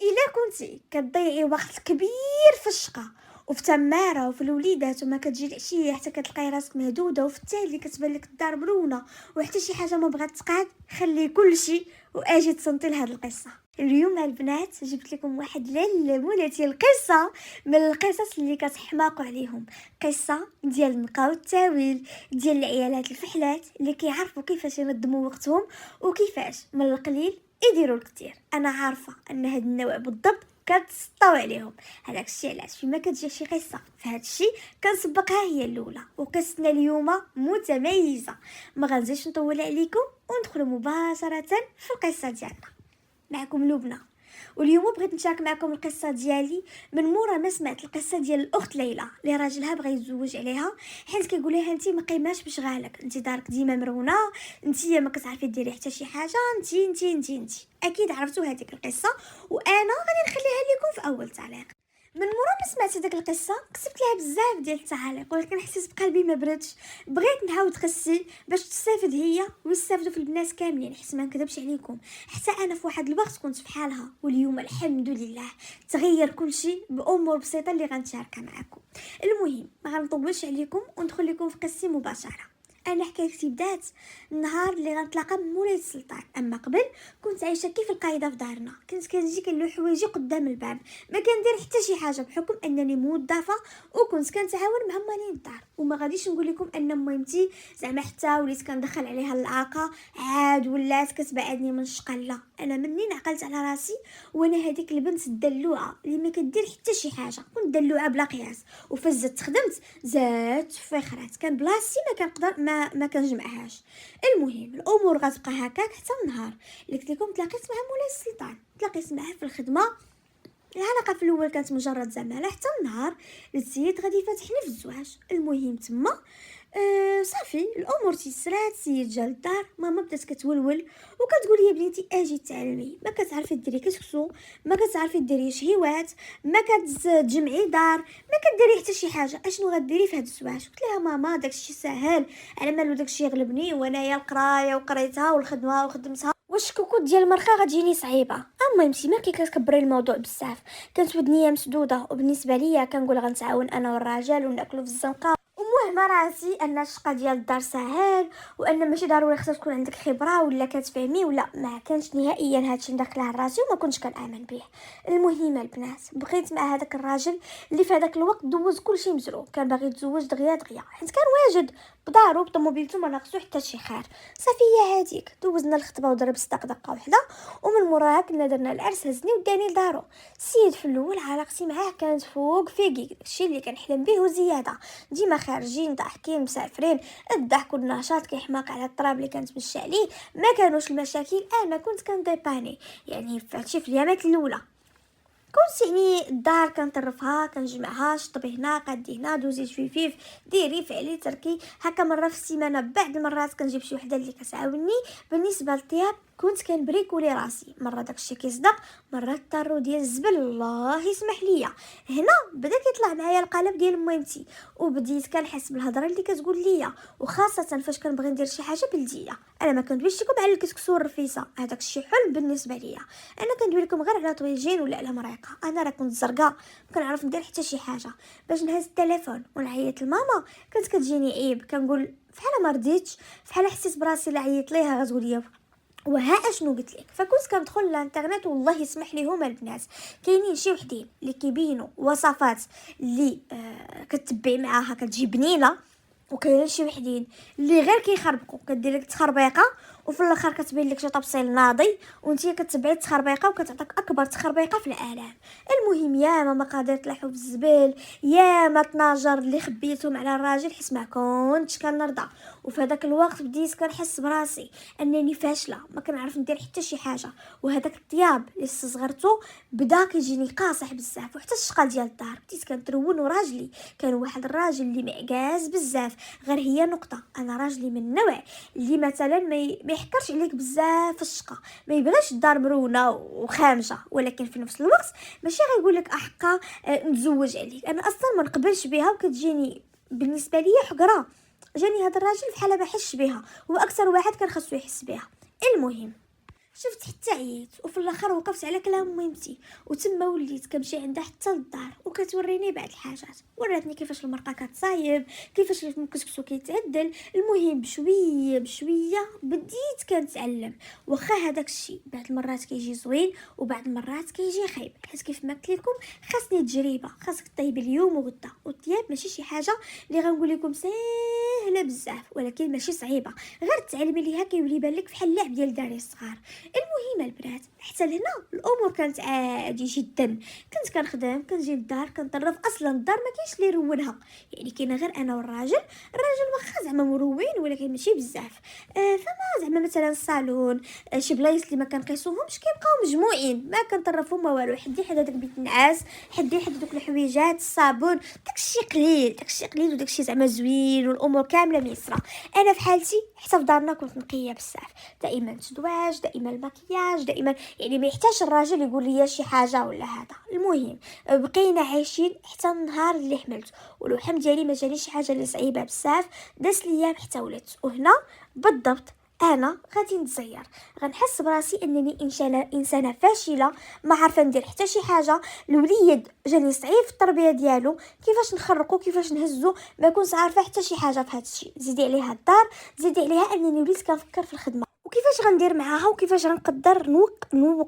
الا كنتي كتضيعي وقت كبير في الشقه وفي تماره وفي الوليدات وما كتجي العشيه حتى كتلقاي راسك مهدوده، وفي التالي كتبان لك الدار مرونه وحتى شي حاجه ما بغات تقاد، خلي كل شيء واجي تصنتي لهاد القصه. اليوم البنات جبت لكم واحد لمولاتي القصه من القصص اللي كتحماقوا عليهم، قصه ديال النقاو التاويل ديال العيالات الفحلات اللي كيعرفوا كيفاش ينظموا وقتهم وكيفاش من القليل يديروا الكثير. انا عارفه ان هاد النوع بالضبط كتسطاو عليهم، هذاك الشيء علاش فيما كتجي شي قصه فهاد الشيء كنسبقها هي الاولى. وقصتنا اليوم متميزه، ما غنزيدش نطول عليكم وندخلوا مباشره في القصه ديالنا. معكم لبنى، واليوم بغيت نشارك معكم القصه ديالي من مورا ما سمعت القصه ديال الاخت ليلى اللي راجلها بغى يتزوج عليها، حيت كيقول لها انت ما قيماش بشغالك، انت دارك ديما مرونه، انت ما كتعرفي ديري حتى شي حاجه، انت اكيد عرفتوا هذيك القصه، وانا غادي نخليها لكم في اول تعليق. من مورا ما سمعت هذيك القصه كتبت لها بزاف ديال التعاليق، ولكن حسيت بقلبي ما بردش، بغيت نعاود خسي باش تستافد هي ويستافدوا في البنات كاملين، حيت ما نكذبش عليكم حتى انا في واحد الوقت كنت بحالها، واليوم الحمد لله تغير كل شيء بامور بسيطه اللي غنشاركها معكم. المهم ما غنطولش عليكم وندخل لكم في قصتي مباشره. انا حكايتي بدات النهار اللي غنتلاقى مولاي السلطان، اما قبل كنت عايشه كيف القايده في دارنا، كنت كنجي كنلوح حوايجي قدام الباب، ما كندير حتى شي حاجه بحكم انني موظفه، وكنت كنتعاون مع مالين الدار. وما غاديش نقول لكم ان مهمتي زعما حتى وليت كندخل عليها الاعاقه عاد ولات كتبعدني من الشقه، لا، انا منين عقلت على راسي وانا هذيك البنت الدلوعه اللي ما كدير حتى شي حاجه، كنت دلوعه بلا قياس، وفزت خدمت زاد فخرات كان بلاصتي ما كنقدر ما كنجمعهاش. المهم الامور غتبقى هكاك حتى النهار اللي قلت لكم تلاقيت مع مولاي السلطان، تلاقيت معاه في الخدمه. العلاقه في الاول كانت مجرد زماله حتى النهار السيد غادي يفتحني في الزواج. المهم تما صافي الامور تيسرات، السيد جا للدار، ماما بدات كتولول وكتقول لي بنتي اجي تعلمي، ما كتعرفي ديري كسكسو، ما كتعرفي ديري شهيوات، ما كتجمعي دار، ما كديري حتى شي حاجه، اشنو غديري في هذا الزواج؟ قلت لها ماما داكشي ساهل، على مالو داكشي يغلبني، وانايا القرايه وقريتها والخدمه وخدمتها والشكوكوت ديال المرخه غتجيني صعيبه. المهم سيما كي كتكبري الموضوع بزاف كانت ودنيا مسدوده، وبالنسبه ليا كنقول غنتعاون انا والراجل وناكلوا في الزنقه، وموهمه راسي ان الشقه ديال الدار ساهل، وان ماشي ضروري خصها تكون عندك خبره ولا كتفهمي ولا، ما كانش نهائيا هادشي ندخلها لراسي وما كنتش كنامن به. المهم البنات بقيت مع هذاك الراجل اللي في هذاك الوقت دوز كلشي مزروب، كان باغي يتزوج دغيا حيت كان واجد بدارو بطوموبيلته ما ناقصو حتى شي خير. صافي هي هذيك دوزنا الخطبه وضرب صداق دقه وحده، ومن موراها كنا درنا العرس، هزني وداني لدارو. السيد في الاول علاقتي معاه كانت فوق فيكي، داكشي اللي كنحلم به وزياده، ديما خارجين ضاحكين مسافرين، الضحك والنشاط كيحماق على الطراب اللي كانت مشى عليه، ما كانوش المشاكل، انا كنت كنديباني يعني فهادشي في اليامات الاولى. كنت يعني الدار كنطرفها كنجمعها، شطبي هنا قادي هنا دوزي جفيفيف ديري فعلي تركي هكا مره في السيمانه، بعد المرات كنجيب شي وحده اللي كتعاوني. بالنسبه للطياب كنت كنبريكولي راسي، مره داكشي كيصدق، مره الطارو ديال الزبل الله يسمح ليا. هنا بدا كيطلع معايا القالب ديال مهمتي، وبديت كنحس بالهضره اللي كتقول ليا، وخاصه فاش كنبغي ندير شي حاجه بلديه. انا ما كندويش لكم على الكسكسو والرفيسه، هذاك الشيء حلم بالنسبه ليا، انا كندوي لكم غير على طويجين ولا على مريقه. انا راه كنت زرقاء ما كنعرف ندير حتى شي حاجه، باش نهز التليفون ونعيط لماما كانت كتجيني عيب، كنقول فحال ما رضيتش، فحال حسيت براسي لا عيط ليها غتقول لي وها اشنو قلت لك. فكنت كندخل للانترنت والله يسمح ليهم البنات كاينين شي وحدين اللي كيبينوا وصفات اللي كتبعي معاها كتجي بنينه، وكاينين شي وحدين اللي غير كيخربقوا كدير لك تخربيقه وفي الاخر كتبين لك شي تفصيل ناضي وانتي كتبعي التخربيقه وكتعطيك اكبر تخربيقه في العالم. المهم يا ما مقادير طلعوا في الزبل، يا ما تناجر اللي خبيتهم على الراجل حيت ما كنتش كنرضى. وفي هذاك الوقت بديت كنحس براسي انني فاشله، ما كنعرف ندير حتى شي حاجه، وهذاك الطياب اللي استصغرته بدا كيجيني قاصح بزاف. وحتى الشقه ديال الدار بديت كنترون، وراجلي كان واحد الراجل اللي معكاز بزاف، غير هي نقطه انا راجلي من النوع اللي مثلا ما يحكرش عليك بزاف في الشقه، ما يبغيش الدار مرونه وخامجه، ولكن في نفس الوقت ماشي غيقول لك احقا نتزوج عليك. انا اصلا ما نقبلش بها وكتجيني بالنسبه لي حقره. جاني هذا الراجل بحال ما حسش بها، هو اكثر واحد كان خاصو يحس بها. المهم شفت حتى عييت، وفي الاخر وقفت على كلام ميمتي، وتما وليت كنمشي عندها حتى للدار وكتوريني بعض الحاجات. وراتني كيفاش المرقه كتصايب، كيفاش الكسكسو كيتعدل. المهم بشويه بشويه بديت كنتعلم. واخا هذاك الشيء بعض المرات كيجي زوين وبعض المرات كيجي خايب، حيت كيف ما قلت لكم خاصني تجربه، خاصك طيب اليوم وغدا. والطياب ماشي شي حاجه اللي غنقول لكم سهله بزاف، ولكن ماشي صعيبه، غير تعلمي ليها كيولي يبان لك بحال اللعب ديال الدراري الصغار. المهم البنات حتى لهنا الامور كانت عادي جدا. كنت كنخدم، كنجي للدار كنطرف. اصلا الدار ما كاينش اللي يرونها، يعني كاين غير انا والراجل. الراجل واخا زعما مروين ولكن ماشي بزاف. فما زعما مثلا الصالون، شي بلايص اللي ما كنقيسوهمش كيبقاو مجموعين، ما كنطرفوا ما والو. حدي حدا داك بيت النعاس، حدي حدا دوك الحويجات، الصابون، داكشي قليل، داكشي قليل وداكشي زعما زوين والامور كامله ميسره. انا في حالتي حتى في دارنا كنت نقيه بزاف، دائما تدواج، دائما المكياج، دائما يعني ما يحتاج الراجل يقول لي شي حاجه ولا هذا. المهم بقينا عايشين حتى النهار اللي حملت، والحمد ديالي ما جاني شي حاجه اللي صعيبه بزاف. داز ليام حتى ولدت، وهنا بالضبط انا غادي نتزير، غنحس براسي انني انسانه فاشله، ما عارفه ندير حتى شي حاجه. الوليد جاني صعيب في التربيه ديالو، كيفاش نخرقو كيفاش نهزو ما كنتش عارفه حتى شي حاجه في هذا الشيء. زيدي عليها الدار، زيدي عليها انني وليت كنفكر في الخدمه وكيفاش غندير معاها وكيفاش غنقدر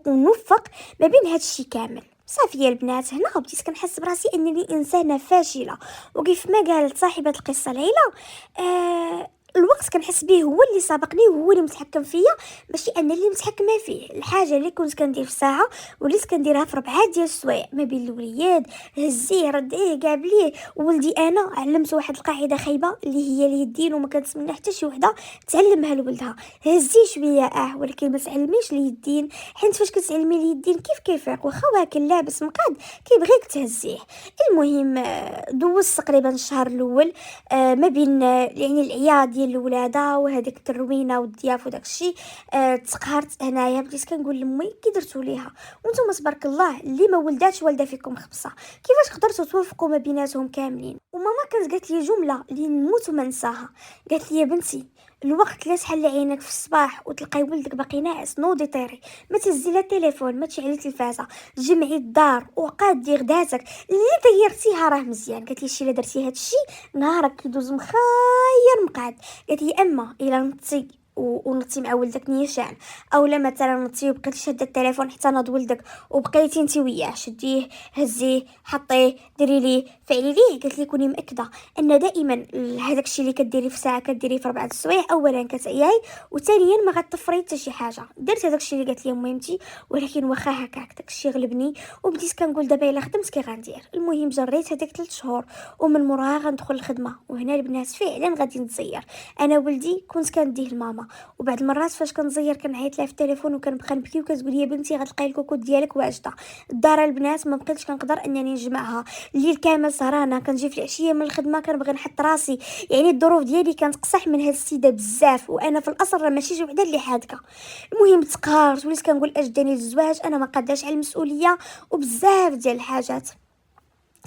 نوفق ما بين هذا الشيء كامل. صافي يا البنات، هنا بديت كنحس براسي انني انسانه فاشله. وكيف ما قالت صاحبه القصه ليلى، الوقت كنحس به هو اللي سابقني وهو اللي متحكم فيا، ماشي انا اللي متحكمه فيه. الحاجه اللي كنت كندير في ساعه وليت كنديرها في 4 ديال السوايع ما بين الوليد. هزيه رديه قابليه. ولدي انا علمت واحد القاعده خايبه اللي هي اليدين، وما كنتمنى حتى شي وحده تعلمها لولدها. هزي شويه ولكن ما تعلميش اليدين، حيت فاش كتعلمي اليدين كيف كيفيق واخا واكل لابس مقاد كيبغيك تهزيه. المهم دوزت تقريبا الشهر الاول ما بين يعني العياد ديال الولاده وهذيك التروينه والضياف وداك الشيء. تقهرت هنايا، بديت كنقول لامي كي درتوا ليها وانتم تبارك الله اللي ما ولداتش والده فيكم خبصه، كيفاش قدرتوا توفقوا ما بيناتهم كاملين؟ وماما كانت قالت لي جمله اللي نموت وما ننساها. قالت لي يا بنتي، الوقت لا تحل عينك في الصباح وتلقاي ولدك باقي ناعس نوضي طيري، ما تهزي لا التليفون، ما تشعلي التلفازه، جمعي الدار وقادي غداتك اللي ديرتيها راه مزيان. قالت لي شي الا درتي هذا الشيء نهارك كيدوز مخير مقعد. قالت لي اما الا نطي ونطي مع ولدك نيشان، اولا مثلا نطي وبقيتي شاده التليفون حتى ناض ولدك وبقيتي انت وياه، شديه هزيه حطيه ديري ليه فعلي ليه. قالت لي كوني مأكده ان دائما هذاك الشيء اللي كديري في ساعه كديري في 4 السوايع، اولا كتعياي وثانيا ما غتطفري حتى شي حاجه. درت هذاك الشيء اللي قالت لي ميمتي، ولكن واخا هكاك داك الشيء غلبني وبديت كنقول دابا الا خدمت كي غندير. المهم جريت هذيك 3 شهور ومن موراها غندخل الخدمه. وهنا البنات فعلا غادي نتزير. انا ولدي كنت كنديه لماما، وبعد المرات فاش كنزير كنعيط لها في التليفون وكنبقى نبكي وكتقول لي يا بنتي غتلقاي الكوكوط ديالك واجده. الدار البنات ما بقيتش كنقدر انني نجمعها، الليل كامل سهرانه، كنجي في العشيه من الخدمه كنبغي نحط راسي. يعني الظروف ديالي كانت قصح من هاد السيده بزاف، وانا في الاصل راه ماشي شي وحده اللي حادقه. المهم تقهرت وليت كنقول اجداني للزواج، انا ما قاداش على المسؤوليه وبزاف ديال الحاجات.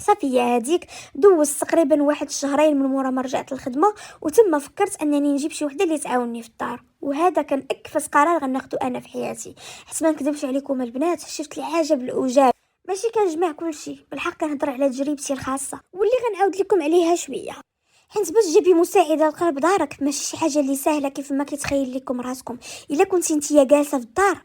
صافي هذيك دوزت تقريبا 1 شهرين من مورا ما رجعت للخدمه، وتما فكرت انني نجيب شي وحده اللي تعاونني في الدار. وهذا كان اكفس قرار غناخدو انا في حياتي. حيت ما نكذبش عليكم البنات، شفت العجب العجاب، ماشي كنجمع كلشي، بالحق كنهضر على تجربتي الخاصه واللي غنعاود لكم عليها شويه. حيت باش تجيبي مساعده لقلب دارك ماشي شي حاجه اللي سهله كيف ما كيتخيل لكم راسكم. الا كنتي نتيا جالسه في الدار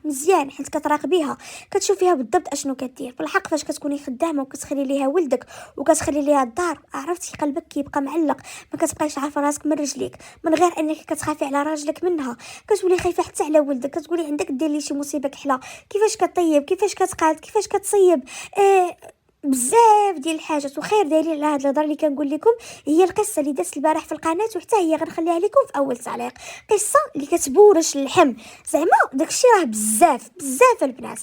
مزيان، حيت كتراقبيها كتشوفيها بالضبط اشنو كدير. بالحق فاش كتكوني خدامه وكتخلي ليها ولدك وكتخلي ليها الدار، عرفتي قلبك كيبقى معلق، ما كتبقايش عارفه راسك من رجليك، من غير انك كتخافي على راجلك منها كتولي خايفه حتى على ولدك. كتقولي عندك دير لي شي مصيبه كحله، كيفاش كطيب، كيفاش كتقاد، كيفاش كتصيب، بزاف ديال الحاجات. وخير دليل على هاد الهضره اللي كنقول لكم هي القصه اللي دازت البارح في القناه، وحتى هي غنخليها لكم في اول تعليق. قصه اللي كتبورش اللحم، زعما داكشي راه بزاف بزاف البنات.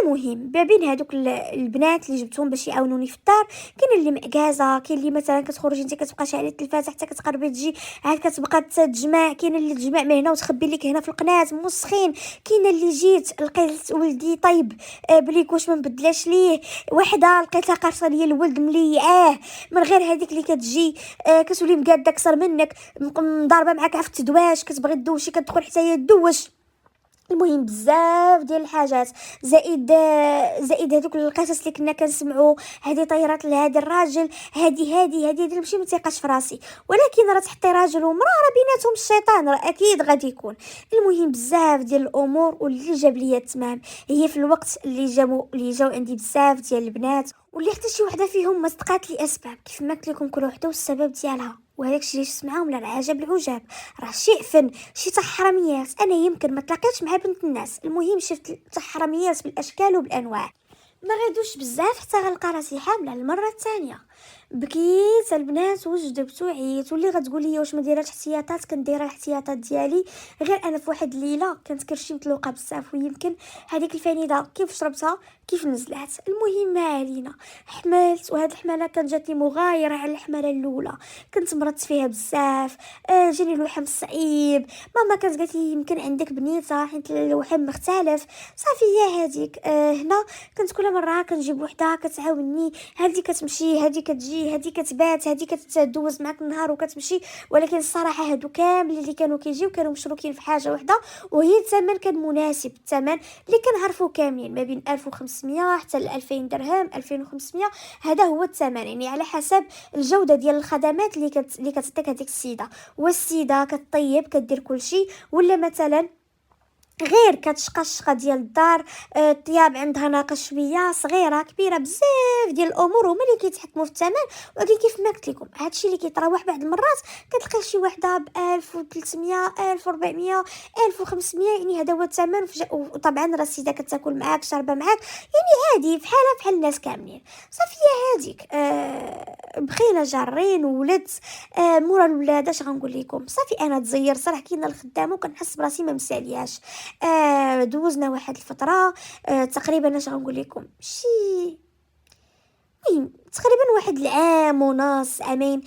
المهم ما بين هذوك البنات اللي جبتهم باش يعاونوني في الدار، كاين اللي معكازه، كاين اللي مثلا كتخرجي انت كتبقى شاعله التلفازه حتى كتقربي تجي عاد كتبقى تجمع، كاين اللي تجمع من هنا وتخبي لك هنا في القناه مسخين، كاين اللي جيت لقيت ولدي طيب بليك واش ما نبدلاش ليه، وحده لقيتها قارصه ليا الولد مليعاه من غير هذيك اللي كتجي كتولي مقاده اكثر منك، مضاربه معاك في التدواش، كتبغي تدوشي كتدخل حتى هي تدوش. المهم بزاف ديال الحاجات، زائد هذوك القصص اللي كنا كنسمعوا، هذه طيرات لهذا الراجل، هذه نمشي ما تيقاش في راسي، ولكن راه تحطي راجل ومراه راه بيناتهم الشيطان، راه اكيد غادي يكون. المهم بزاف ديال الامور، واللي جاب لي التمام هي في الوقت اللي جاو عندي بزاف ديال البنات، واللي حتى شي وحده فيهم ما صدقات لي اسباب، كيف ما قلت لكم كل وحده والسبب ديالها، وهذاك الشيء اللي سمعهم لا العجب العجاب، راه شيء فن، شي تاع حراميات. انا يمكن ما تلاقيتش مع بنت الناس، المهم شفت تاع حراميات بالاشكال وبالانواع، ما غادوش بزاف حتى غنلقى راسي حامله المره الثانيه. بكيت البنات وجدبت وعيت، واللي غتقول لي واش ما دايراش احتياطات، كندير الاحتياطات ديالي، غير انا في واحد الليله كانت كرشي مطلوقه بزاف، ويمكن هذيك الفانيده كيف شربتها كيف نزلات. المهم ما علينا، حملت، وهاد الحمله كانت جاتني مغايره على الحمله الاولى، كنت مرضت فيها بزاف، جاني الوحم صعيب، ماما كانت قالت لي يمكن عندك بنيته حيت الوحم مختلف. صافي هي هذيك، هنا كنت كل مره كنجيب وحده كتعاوني، هذه كتمشي، هذه كتجي، هذه كتبات، هذه كتدوز معك النهار وكتمشي. ولكن الصراحه هادو كامل اللي كانوا كيجيو كانوا مشروكين في حاجه واحده، وهي الثمن كان مناسب، الثمن اللي كنعرفوا كاملين ما بين 1500 حتى ل 2000 درهم، 2500، هذا هو الثمن، يعني على حسب الجوده ديال الخدمات اللي كتعطيك هذيك السيده. والسيده كطيب كدير كل شيء، ولا مثلا غير كتشقى الشقه ديال الدار، الطياب عندها ناقه شويه، صغيره كبيره، بزاف ديال الامور هما اللي كيتحكموا في الثمن. ولكن كيف ما قلت لكم هادشي اللي كيطرا بعض المرات كتلقى شي وحده ب 1300، 1400، 1500، يعني هذا هو الثمن. وطبعا راه السيده كتاكل معاك، شاربه معاك، يعني عادي بحالها بحال الناس كاملين. صافي هذيك بخيله جارين وولدت، مورا الولاده اش غنقول لكم، صافي انا تزير صراحه كاينه الخدامه، وكنحس براسي ما مسالياش. دوزنا واحد الفتره، تقريبا اش غنقول لكم شي، المهم تقريبا واحد العام ونص، عامين.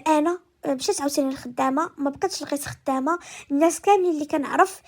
انا مشيت عاوتاني للخدامه، ما بقيتش لقيت خدامه. الناس كاملين اللي كنعرف،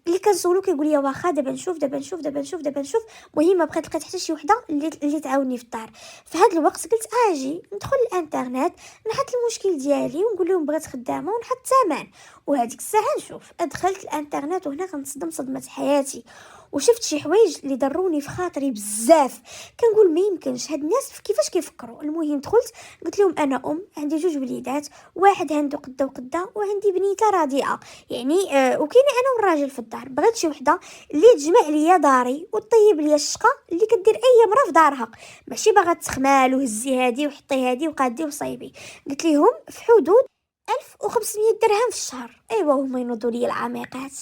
اللي كنسولو كيقول لي واخا دابا نشوف دابا نشوف دابا نشوف دابا نشوف. المهم ما بقيت لقيت حتى شي وحده اللي تعاوني في الدار. في هذا الوقت قلت اجي ندخل الانترنت، نحط المشكل ديالي ونقول لهم بغيت خدامه ونحط ثمن، وهذيك الساعه نشوف. دخلت الانترنت وهنا كنتصدم صدمه حياتي، وشفت شي حوايج اللي ضروني في خاطري بزاف. كنقول ما يمكنش هاد الناس كيفاش كيفكروا. المهم دخلت قلت لهم انا عندي 2 وليدات، واحد عنده قده وقده، وعندي بنيته رضيعه، يعني وكاينه انا والراجل في الدار. بغيت شي وحده اللي تجمع ليا داري وطيب ليا الشقه اللي كدير اي مرة في دارها، ماشي باغا تخمال وهزي هادي وحطي هادي وقادي وصايبي. قلت لهم في حدود 1500 درهم في الشهر. ايوا هما ينوضوا لي العميقات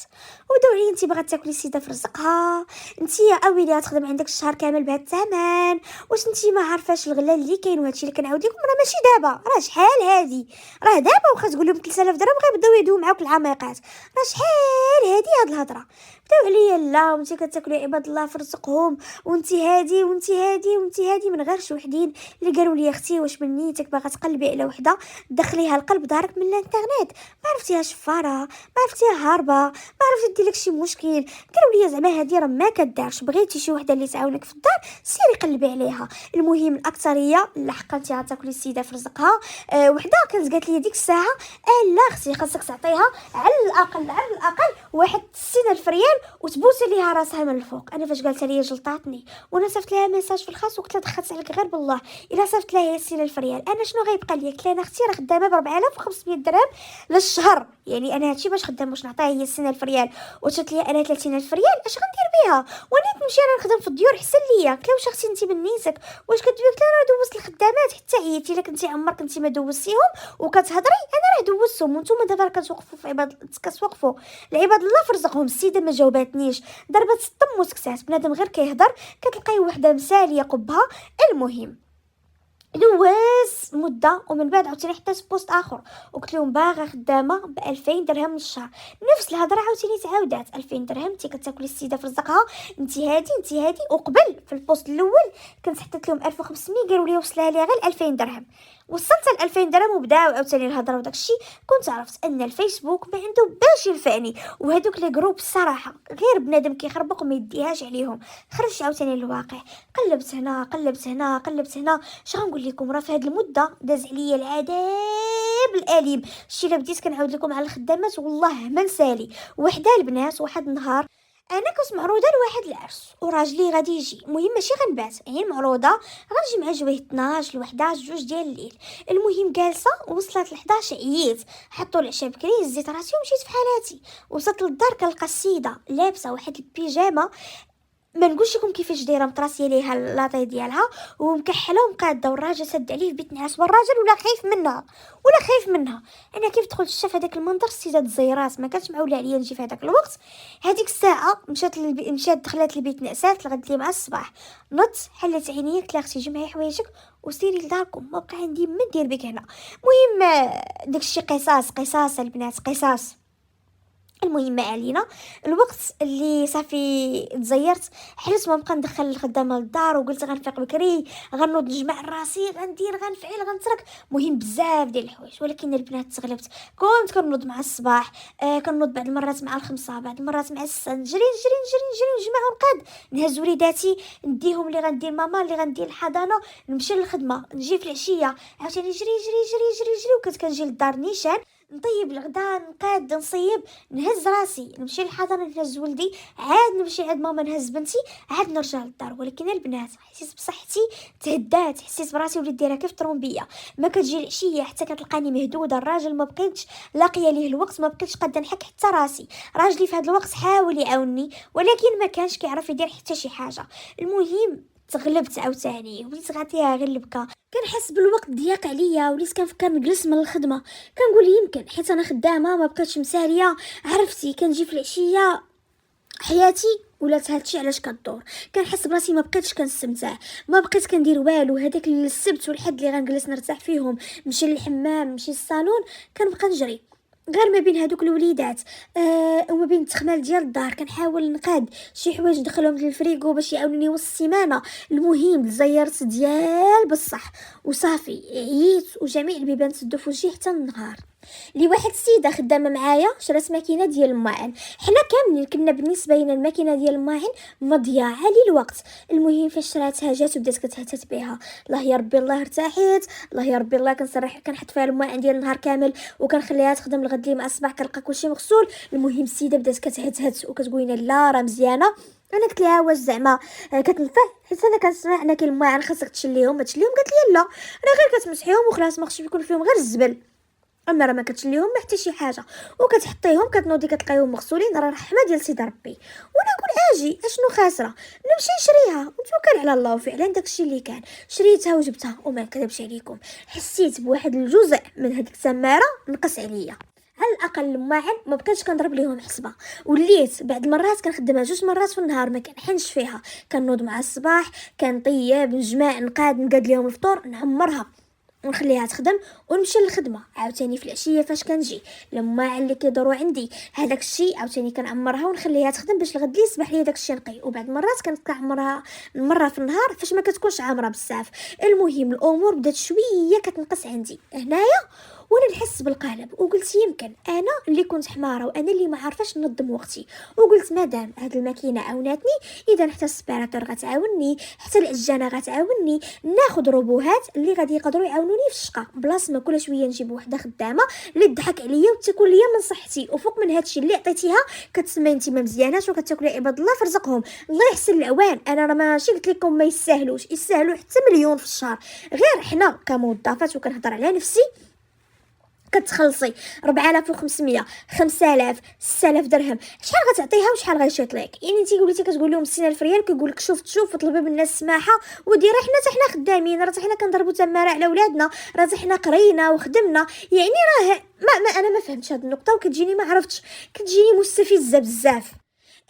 وداو لي انت باغا تاكلي سيده في رزقها، انت يا اويلي غتخدم عندك الشهر كامل بهذا الثمن، واش انت ما عارفاش الغلا اللي كاين؟ وهادشي اللي كنعاود لكم راه ماشي دابا، راه شحال هادي، راه دابا واخا تقول لهم 3000 درهم غيبداو يدوي معاك العميقات، راه شحال هادي هاد الهضره. بداو عليا لا وانت كتاكلي عباد الله في رزقهم، وانت هادي وانت هادي وانت هادي، من غير شي وحدين اللي قالوا لي اختي واش من نيتك باغا تقلبي على وحده دخليها القلب دارك من الانترنت، ما عرفتيها شفاره، ما عرفتيها هاربه، ما عرفتي دير لك شي مشكل. قالوا لي زعما هادي راه ما كدارش، بغيتي شي وحده اللي تعاونك في الدار سيري قلبي عليها. المهم الاكثريه لحقا انت غتاكلي السيده في رزقها. وحده كانت قالت لي ديك الساعه لا اختي خاصك تعطيها على الاقل واحد 60,000 ريال وتبوسي ليها راسها من الفوق. انا فاش قالت لي جلطاتني، وانا صيفط لها ميساج في الخاص وقلت لها دخلت عليك غير بالله الا صيفط لها 60,000 ريال انا شنو غيبقى لي؟ قلت لها انا اختي راه خدامه ب 4500 درهم للشهر، يعني انا هادشي باش خدام واش نعطيها هي 60,000 ريال وقلت لها انا 30,000 ريال اش غندير بها؟ وانا نمشي انا نخدم في الديور حسن ليا. قلت لها واش اختي انت من نيتك واش كدوي؟ قلت لها راه دوزت الخدامات حتى عييتي، الا كنتي عمرك كنتي ما دوزتيهم وكتهضري انا راه دوزتهم، وانتم دابا كتوقفوا في كتوقفوا العباد الله في رزقهم. السيده ما جاوباتنيش، ضربت الطم وسكتات. بنادم غير كيهضر كتلقاي وحده مساليه قبها. المهم دوز مده ومن بعد عاوتاني حطيت بوست اخر وقلت لهم باغا خدامه ب 2000 درهم للشهر. نفس الهضره عاوتاني تعاودات، 2000 درهم انت كتاكلي السيده في رزقها، انت هادي. وقبل في البوست الاول كنت حطيت لهم 1500 قالوا لي وصلها لي غير 2000 درهم. وصلت ل 2000 درهم وبداو عاوتاني الهضره وداكشي. كنت عرفت ان الفيسبوك ما عنده باش ينفعني، وهذوك لي جروب الصراحه غير بنادم كيخربق وما يديهاش عليهم. خرجت عاوتاني للواقع، قلبت هنا قلبت هنا قلبت هنا. اش غنقول لكم، راه في هذه المده داز عليا العذاب الاليم. شتي الا بديت كنعاود لكم على الخدامات والله ما نسالي. وحده البنات واحد النهار انا كنت معروضه لواحد العرس وراجلي غادي يجي، المهم ماشي غنبات، يعني معروضه غنجي مع جويه 12 ل 11 جوج ديال الليل. المهم جالسه وصلت ل 11 عييت، حطوا العشاء بكري، هزيت راسي ومشيت في حالاتي. وصلت للدار كنلقى السيده لابسه واحد البيجامه ما نقولش لكم كيفاش دايره، مطراسيه ليها لاطي ديالها ومكحله ومقاده، والراجل سد عليه في بيت نعاس، والراجل ولا خايف منها ولا خايف منها. انا كيف دخلت شاف هذاك المنظر السيده تزيرات ما كانتش معوله عليا نجي في هذاك الوقت. هذيك الساعه مشات دخلت لبيت نعسات لغد لي مع الصباح. نط حلت عينيا قلت لها اختي جمعي حوايجك وسيري لداركم، ما بقى عندي ما ندير بك هنا. المهم داكشي قصاص البنات قصاص. المهم ما علينا. الوقت اللي صافي تزيرت حلت ما بقى ندخل الخدامه للدار، وقلت غنفيق بكري غنوض نجمع راسي غندير غنفعل غنترك، مهم بزاف ديال الحوايج. ولكن البنات تغلبت، كنت كنوض مع الصباح، كنوض بعض المرات مع الخمسة، بعض المرات مع السته، نجري نجري نجري نجري ونجمع ونقاد، نهز وليداتي نديهم اللي غندير ماما اللي غندير الحضانه، نمشي للخدمه، نجي في العشيه عاوتاني نجري جري جري جري جري. وكنت كنجي للدار نيشان نطيب الغدا نقاد نصيب، نهز راسي نمشي للحضانه نهز ولدي، عاد نمشي عند ماما نهز بنتي، عاد نرجع للدار. ولكن البنات حسيت بصحتي تهدات، حسيت براسي وليت دايره كيف ترومبيه. ما كتجي العشيه حتى كتلقاني مهدوده، الراجل ما بقيتش لاقيه ليه الوقت، ما بقيتش قادره نحك حتى راسي. راجلي في هذا الوقت حاول يعاوني ولكن ما كانش كيعرف يدير حتى شي حاجه. المهم تغلبت عاوتاني وليت غاتيها غير البكا. كنحس بالوقت ضيق عليا، وليت كنفكر نجلس من الخدمه، كنقول يمكن حيت انا خدامه ما بقيتش مساليه. عرفتي كنجي في العشيه حياتي ولات هادشي علاش كدور. كنحس براسي ما بقيتش كنستمتع، ما بقيت كندير والو. هذاك السبت والحد اللي غنجلس نرتاح فيهم، نمشي للحمام نمشي للصالون، كنبقى نجري غير ما بين هادوك الوليدات وما بين التخمال ديال الدار. كنحاول نقاد شي حوايج ندخلهم للفريغو باش يعاونوني وسط السيمانه. المهم زيرت ديال بصح وصافي عييت، وجميع البيبان سدوا في وجهي حتى النهار لي واحد السيده خدامه معايا شرات ماكينه ديال الماعن. حنا كاملين كنا بالنسبه لنا الماكينه ديال الماعن مضيعه للوقت. المهم فاش شراتها جات وبدات كتهتت بها، الله يا ربي الله ارتاحيت، الله يا ربي الله كنصرح كنحط فيها الماعن ديال النهار كامل وكنخليها تخدم لغد لي مع الصباح كنلقى كلشي مغسول. المهم السيده بدات كتهتهت وكتقول لنا لا راه مزيانه. انا قلت لها واش زعما كتنفع؟ حيت انا كنسمع ان كاين الماعن خاصك تشليهم ما تشليهم. قالت لي لا راه غير كتمسحيهم وخلاص، ما خصش يكون فيهم غير الزبل، اما راه ما كتشليهم ما حتى شي حاجه، وكتحطيهم كتنوضي كتلقايهم مغسولين، راه رحمه ديال سيدي ربي. وانا نقول اجي اشنو خاسره نمشي نشريها ونتوكل على الله. وفعلا داكشي اللي كان شريتها وجبتها، وما نكذبش عليكم حسيت بواحد الجزء من هذيك السماره نقص عليا. على الاقل الماعن ما بقيتش كنضرب ليهم حسبه، وليت بعد المرات كنخدمها 2 مرات في النهار ما كنحنش فيها. كنوض مع الصباح كنطيب نجمع نقاد ليهم الفطور نعمرها ونخليها تخدم ونمشي للخدمه. عاوتاني في العشيه فاش كنجي لما اللي كيدوروا عندي هذاك الشيء عاوتاني كنعمرها ونخليها تخدم باش الغد لي يصبح لي داك الشيء نقي. وبعد مرات كنت كنعمرها مره في النهار فاش ما كتكونش عامره بزاف. المهم الامور بدات شويه كتنقص عندي هنايا وانا نحس بالقالب. وقلت يمكن انا اللي كنت حماره وانا اللي ما عارفاش ننظم وقتي. وقلت مادام هاد الماكينه عاوناتني اذا حتى السبيراتور غتعاونني، حتى العجانه غتعاوني، ناخذ روبوهات اللي غادي يقدروا يعاونوني في الشقه بلاصه ما كل شويه نجيب وحده خدامه اللي تضحك عليا وتاكل ليا من صحتي. وفوق من هادشي اللي عطيتيها كتسمى انت ما مزياناش وكتاكلي عباد الله فرزقهم الله يحسن العوان. انا راه ماشي قلت لكم ما يستاهلوش، يستاهلوا حتى مليون في الشهر. غير حنا كموظفات وكنهضر على نفسي كتخلصي 4500 5000 6000 درهم، شحال غتعطيها وشحال غيشيط لك؟ يعني انت قولتي كتقول لهم 60000 ريال كيقول لك شوف طلبي من الناس السماحه وديري. حنا خدامين، راه حنا كنضربوا تماره على ولادنا، راه حنا قرينا وخدمنا. يعني راه ما انا ما فهمتش هذه النقطه وكتجيني ما عرفتش، كتجيني مستفزه بزاف.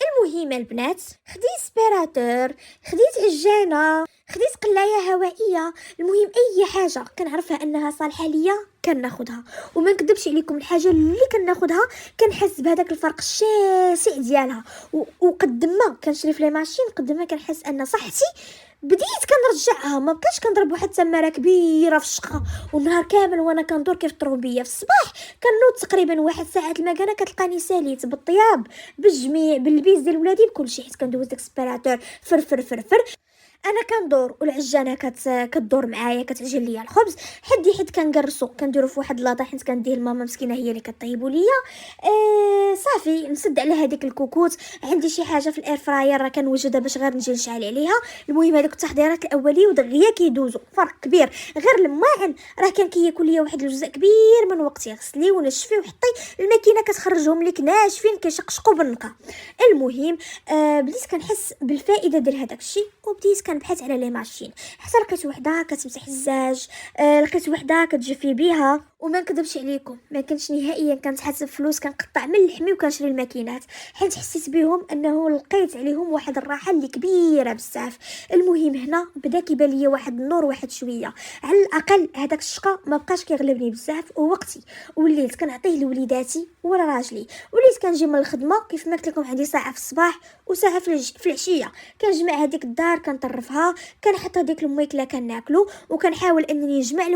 المهم البنات خديت سبيراتور، خديت عجانه، خديت قلايه هوائيه، المهم اي حاجه كنعرفها انها صالحه ليا كناخدها. وما نكذبش عليكم، الحاجه اللي كناخدها كنحس بهذاك الفرق الشاسع ديالها. وقد ما كنشري في لي ماشين قد ما كنحس ان صحتي بديت كنرجعها، ما بقاش كنضرب واحد التماره كبيره في الشقه والنهار كامل وانا كندور كيف الطروبيه. في الصباح كنوض تقريبا واحد ساعه المكانه كتلقاني ساليت بالطياب بالجميع باللبيس ديال ولادي بكلشي، حيت كندوز داك السبيراتور فرفر فرفر. انا كندور والعجانه كدور معايا كتعجن ليا الخبز، حد كنقرصو كنديرو في واحد لاطا حيت كنديه لماما مسكينه هي اللي كطيبو ليا. صافي نسد على هذيك الكوكوت. عندي شي حاجه في الاير فراير راه كنوجدها باش غير نجي نشعل عليها. المهم هذوك التحضيرات الاوليه ودغيا كيدوزو فرق كبير. غير الماعن راه كان كياكل ليا واحد الجزء كبير من وقتي، غسليه ونشفيه وحطي الماكينه كتخرجهم لك ناشفين كيشقشقوا بالنقا. المهم بديت كنحس بالفائده ديال هذاك الشيء، وبديت كنبحث على لي ماشين حتى لقيت وحده كتمسح الزاج، لقيت وحده كتجفي بها. وما نكذبش عليكم ما كنتش نهائيا كنتحسب فلوس، كنقطع من لحمي وكنشري الماكينات حيت حسيت بهم انه لقيت عليهم واحد الراحه اللي كبيره بزاف. المهم هنا بدا كيبان ليا واحد النور واحد شويه، على الاقل هذاك الشقه ما بقاش كيغلبني بزاف ووقتي، وليت كنعطيه لوليداتي ولا راجلي. وليت كنجي من الخدمه كيف ما قلت لكم عندي ساعه في الصباح وساعه في العشيه، كنجمع هذيك الدار كنطرفها، كنحط هذيك الماكله كناكلو، وكنحاول انني نجمع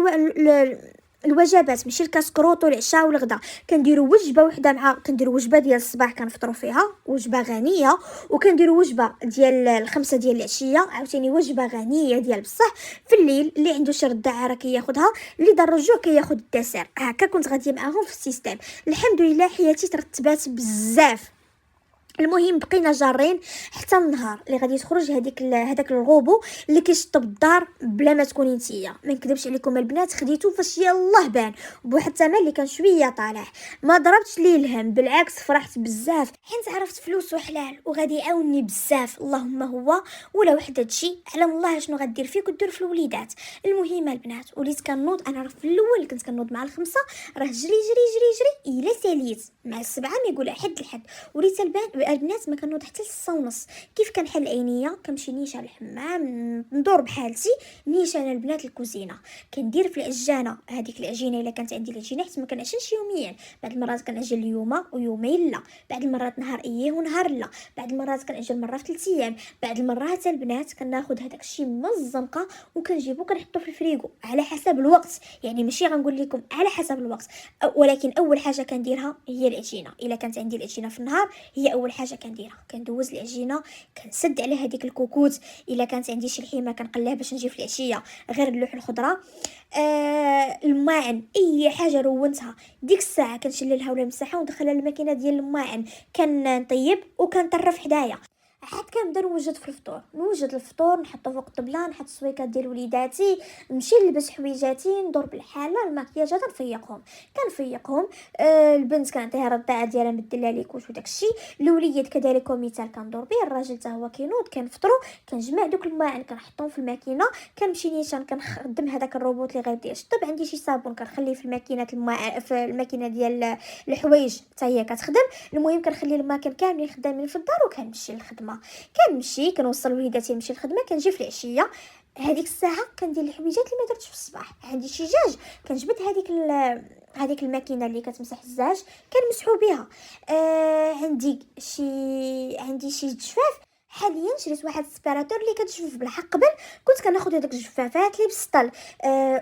الوجبات ماشي الكاسكروط والعشاء والغدا. كنديروا وجبه وحده مع كنديروا وجبه ديال الصباح كنفطروا فيها وجبه غنيه، وكنديروا وجبه ديال الخمسه ديال العشيه عاوتاني وجبه غنيه ديال بصح. في الليل اللي عنده شي ردعه راه كياخذها، اللي دار الرجوع كياخذ الدسر. هكا كنت غاديه معاهم في السيستم. الحمد لله حياتي ترتبات بزاف. المهم بقينا جارين حتى النهار اللي غادي تخرج هذاك الغوبو اللي كيشطب الدار بلا ما تكوني نتيا. ما نكذبش عليكم البنات خديتو فاش يلاه بان بواحد الثمن اللي كان شويه طالع، ما ضربتش ليه الهم بالعكس فرحت بزاف حيت عرفت فلوسو حلال وغادي يعاونني بزاف. اللهم هو ولا واحد هادشي علم الله شنو غدير فيك ودير في الوليدات. المهم البنات وليت كنوض انا في الاول كنت كنوض مع الخمسة راه جري جري جري جري الا ساليت مع السبعة ما يقول حد لحد. وليت البنات ما كنوض حتى 6:30 كيف كنحل عينيا كنمشي نيشان الحمام ندور بحالتي نيشان البنات الكوزينه كندير في العجانه هذيك العجينه الا كانت عندي العجينه حيت ما كنعجنش يوميا. بعض المرات كنعجن اليوم ويومين لا، بعض المرات نهار ايه ونهار لا، بعض المرات كنعجن مره في 3 ايام، بعض المرات البنات كناخذ هذاك الشيء من الزنقه وكنجيبو كنحطو في الفريغو على حسب الوقت. يعني ماشي غنقول لكم على حسب الوقت، ولكن اول حاجه كنديرها هي العجينه. الا كانت عندي العجينه في النهار هي اول حاجه كنديرها، كندوز العجينه كنسد على هذيك الكوكوت. الا كانت عندي شي لحيمه كنقليها باش نجي في العشيه غير اللوح الخضره. الماعن اي حاجه رونتها ديك الساعه كنشللها ولا نمسحها وندخلها للماكينه ديال الماعن كنطيب وكنطرف حدايا. عاد كنبدا نوجد في الفطور، نوجد الفطور نحطو فوق الطبله، نحط السويكات ديال وليداتي، نمشي نلبس حويجاتي ندور بالحاله المكياجات كنفيقهم. البنت كنعطيها الرضاعه ديالها مدلها ليكوش وداكشي. الوليد كذلك مثال كندور به. الراجل حتى هو كينوض كنفطروا كنجمع دوك الماعن كنحطهم في الماكينه، كنمشي نيشان كنخدم هذاك الروبوت اللي غيبدا يشطب. عندي شي صابون كنخليه في الماكينه في الماكينه ديال الحوايج حتى هي كتخدم. المهم كنخلي الماكن كاملين خدامين في الدار وكنمشي للخدمه. كنمشي كنوصل وليداتي نمشي للخدمه كنجي في العشيه هذيك الساعه كندير الحويجات اللي ما درتش في الصباح. عندي شي جاج كنجبد هذيك الماكينه اللي كتمسح الزاج كنمسحو بها. عندي شي جفاف حاليا شريت واحد السبيراتور اللي كتجفف بالحق. قبل كنت كناخذ هذوك الجفافات اللي بسطل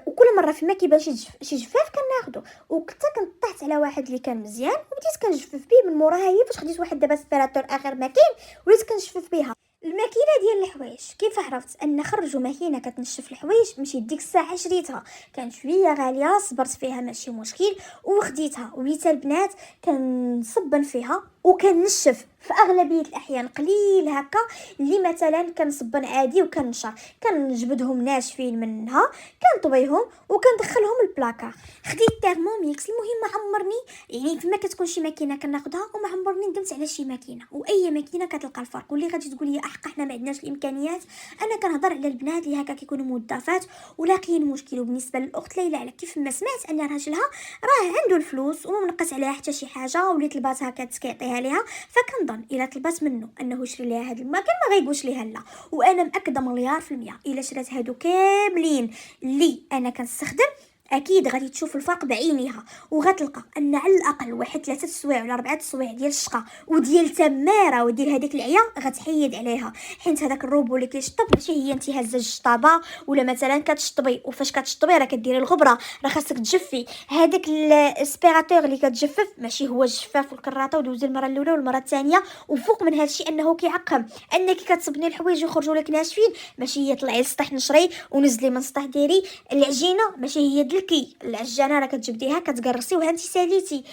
وكل مره فيما كيبان شي جفاف كناخذو، وكنت كنطحت على واحد اللي كان مزيان وبديت كنجفف به من موراها. هي فاش خديت واحد دابا سبيراتور اخر ما كاين وليت كنجفف بها الماكينه ديال الحوايج. كيف عرفت ان خرجوا ماكينه كتنشف الحوايج؟ مشيت ديك الساعه شريتها، كانت شويه غاليه صبرت فيها ماشي مشكل وخديتها. وليت البنات كنصبن فيها وكنشف في اغلبيه الاحيان قليل هكا اللي مثلا كنصبن عادي وكنشر كنجبدهم ناشفين منها كنطويهم وكندخلهم البلاكار. خديت تيرموميكس. المهم عمرني يعني فما كتكون شي ماكينه كناخذها وما عمرني ندمت على شي ماكينه، واي ماكينه كتلقى الفرق. واللي غادي تقول لي احق احنا ما عندناش الامكانيات، انا كنهضر على البنات اللي هكا كيكونوا موظفات ولا كاين مشكل. وبالنسبه للاخت ليلى على كيف ما سمعت ان راجلها راه عنده الفلوس وما منقص عليها حتى شي حاجه وليت لباسها كتسكيطيها يشريها ليها. فكنظن الا طلبات منه انه يشري ليها هذا الماكل ما غيقولش ليها لا. وانا مأكده مليار في المية الا شرات هادو كاملين اللي انا كنستخدم اكيد غادي تشوف الفرق بعينيها، وغتلقى ان على الاقل واحد 3 سوايع ولا 4 سوايع ديال الشقه وديال تماره وديال هذيك العيا غتحيد عليها. حيت هذاك الروبو اللي كيشطب ماشي هي انت هازه الشطابه ولا مثلا كتشطبي وفاش كتشطبي راه كديري الغبره راه خاصك تجفي. هذاك الاسبيراتور اللي كتجفف ماشي هو الجفاف والكراطه ودوزي المره الاولى والمره الثانيه. وفوق من هذا الشيء انه كيعقم انك كتصبني الحوايج ويخرجوا لك ناشفين، ماشي هي طلعي للسطح نشري ونزلي من السطح ديري العجينه، ماشي هي دلكي العجانه راه كتجبديها كتقرصي وها انت ساليتي.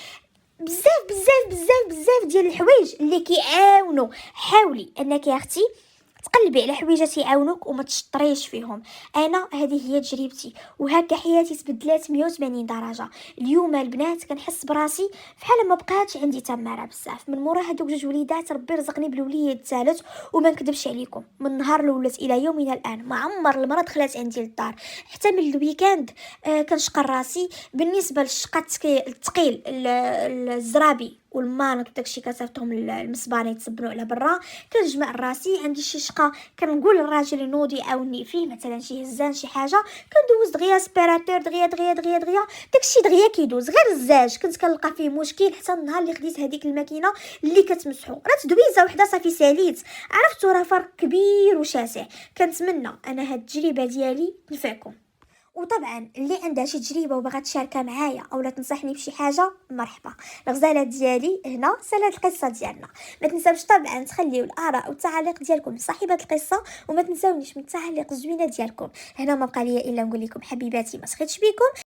بزاف بزاف بزاف بزاف ديال الحوايج اللي كيعاونوا. حاولي انك يا اختي تقلبي على حويجات يعاونوك وما تشطريش فيهم. انا هذه هي تجربتي وهكا حياتي تبدلات 180 درجه. اليوم البنات كنحس براسي فحال ما بقاتش عندي تماره بزاف من مورا هذوك جوج وليدات. ربي رزقني بالوليد الثالث وما نكذبش عليكم من نهار الاولى الى يومنا الان ما عمر المره دخلت عندي للدار حتى من الويكاند. كنشقر راسي بالنسبه للشقه الثقيل الزرابي والمانط وداكشي كصيفطهم المصبانه يتصبنوا على برا. كنجمع راسي عندي شي شقه كنقول للراجل ينوض يعاوني فيه مثلا شي هزان شي حاجه كندوز دغيا سبيراتور دغيا دغيا دغيا دغيا داكشي دغيا كيدوز. غير الزاج كنت كنلقى فيه مشكل حتى النهار اللي خديت هذيك الماكينه اللي كتمسحو راه تدويزه وحده صافي ساليت. عرفتوا راه فرق كبير وشاسع. كنتمنى انا هاد التجربه ديالي تنفعكم. وطبعا اللي عندها شي تجربه وبغات تشاركها معايا اولا تنصحني بشي حاجه مرحبا. الغزاله ديالي هنا سالات القصه ديالنا. ما تنساوش طبعا تخليوا الاراء والتعاليق ديالكم لصاحبه القصه وما تنساونيش من التعاليق الزوينه ديالكم. هنا ما بقى لي الا نقول لكم حبيباتي ما سخيتش بكم.